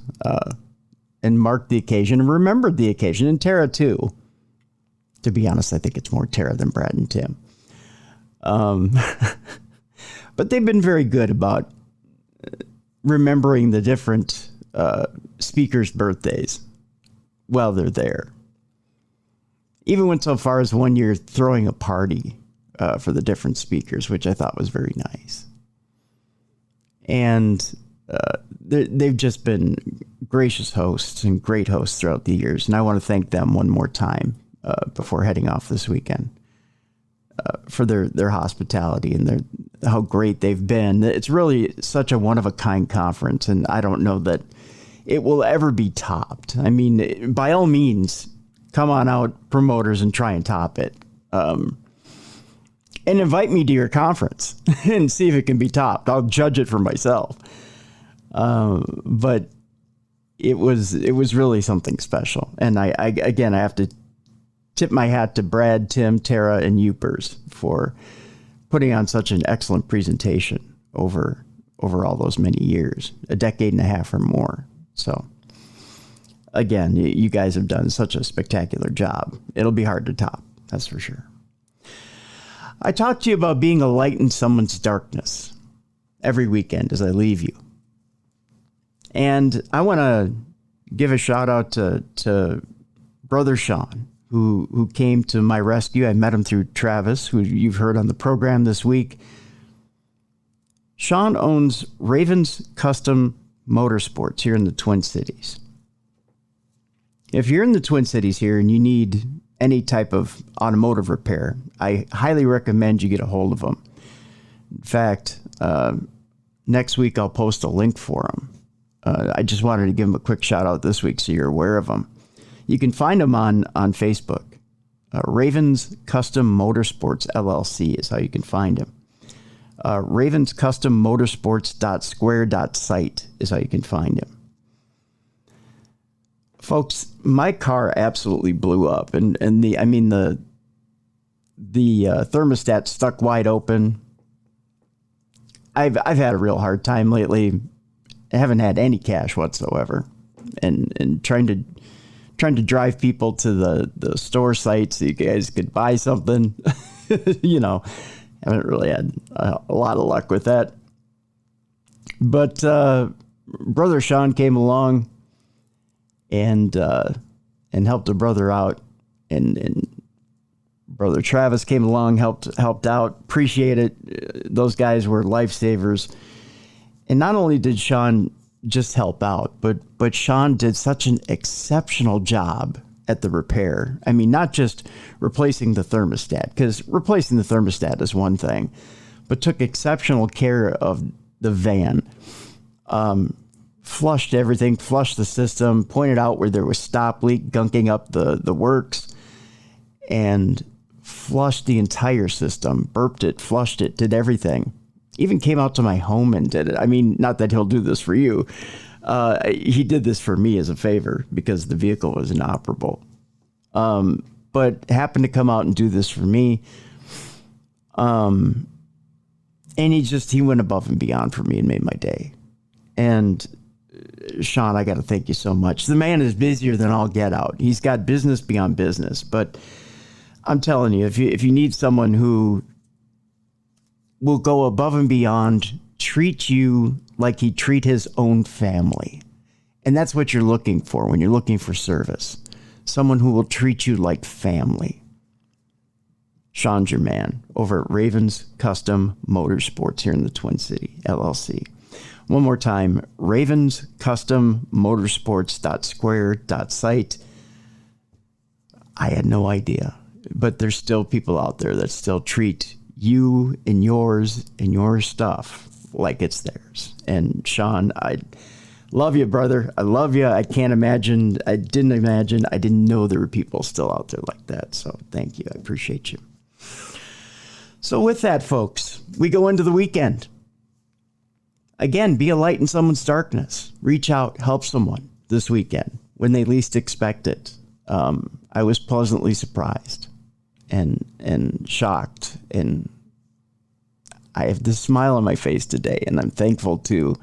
S1: and marked the occasion and remembered the occasion, and Tara too. To be honest, I think it's more Tara than Brad and Tim. But they've been very good about remembering the different speakers' birthdays while they're there. Even went so far as one year throwing a party for the different speakers, which I thought was very nice. And they've just been gracious hosts and great hosts throughout the years. And I want to thank them one more time before heading off this weekend for their hospitality and how great they've been. It's really such a one-of-a-kind conference, and I don't know that it will ever be topped. I mean, by all means, come on out, promoters, and try and top it. And invite me to your conference and see if it can be topped. I'll judge it for myself. But it was really something special. And I have to tip my hat to Brad, Tim, Tara, and Upers for putting on such an excellent presentation over all those many years, a decade and a half or more. So again, you guys have done such a spectacular job. It'll be hard to top, that's for sure. I talk to you about being a light in someone's darkness every weekend as I leave you. And I want to give a shout out to Brother Sean, who came to my rescue. I met him through Travis, who you've heard on the program this week. Sean owns Raven's Custom Motorsports here in the Twin Cities. If you're in the Twin Cities here and you need any type of automotive repair, I highly recommend you get a hold of them. In fact, next week I'll post a link for them. I just wanted to give them a quick shout out this week so you're aware of them. You can find them on Facebook. Raven's Custom Motorsports LLC is how you can find them. Raven's Custom Motorsports.square.site is how you can find him. Folks, my car absolutely blew up, and the thermostat stuck wide open. I've had a real hard time lately. I haven't had any cash whatsoever, and trying to drive people to the store site so you guys could buy something. Haven't really had a lot of luck with that. But Brother Sean came along and helped a brother out, and Brother Travis came along, helped out. Appreciate it. Those guys were lifesavers. And not only did Sean just help out, but Sean did such an exceptional job at the repair. I mean, not just replacing the thermostat, because replacing the thermostat is one thing, but took exceptional care of the van. Flushed everything, flushed the system, pointed out where there was stop leak, gunking up the works, and flushed the entire system, burped it, flushed it, did everything. Even came out to my home and did it. I mean, not that he'll do this for you. He did this for me as a favor because the vehicle was inoperable. But happened to come out and do this for me. And he went above and beyond for me and made my day. And Sean, I got to thank you so much. The man is busier than all get out. He's got business beyond business. But I'm telling you, if you need someone who will go above and beyond, treat you like he'd treat his own family. And that's what you're looking for when you're looking for service. Someone who will treat you like family. Sean's your man over at Raven's Custom Motorsports here in the Twin City, LLC. One more time, Raven's Custom Motorsports.square.site. I had no idea, but there's still people out there that still treat you and yours and your stuff like it's theirs. And Sean, I love you, brother. I love you. I didn't know there were people still out there like that. So thank you. I appreciate you. So with that, folks, we go into the weekend. Again, be a light in someone's darkness. Reach out, help someone this weekend when they least expect it. I was pleasantly surprised and shocked, and I have this smile on my face today, and I'm thankful to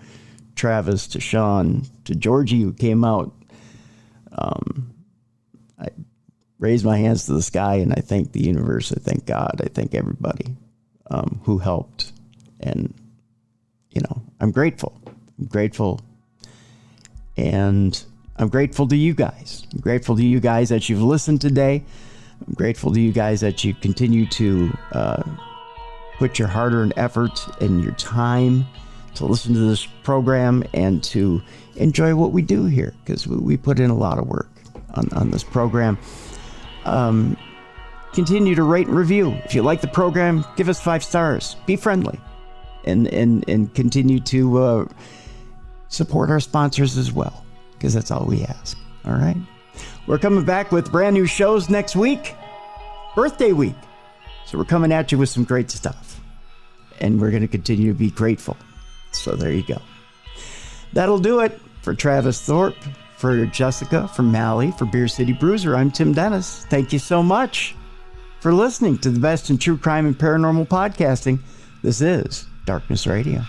S1: Travis, to Sean, to Georgie who came out. I raised my hands to the sky and I thank the universe. I thank God. I thank everybody who helped. And, I'm grateful. And I'm grateful to you guys. I'm grateful to you guys that you've listened today. I'm grateful to you guys that you continue to put your hard-earned effort and your time to listen to this program and to enjoy what we do here, because we put in a lot of work on this program. Continue to rate and review. If you like the program, give us 5 stars. Be friendly. And continue to support our sponsors as well. because that's all we ask. All right? We're coming back with brand new shows next week, birthday week. So we're coming at you with some great stuff. And we're going to continue to be grateful. So there you go. That'll do it for Travis Thorpe, for Jessica, for Mally, for Beer City Bruiser. I'm Tim Dennis. Thank you so much for listening to the best in true crime and paranormal podcasting. This is Darkness Radio.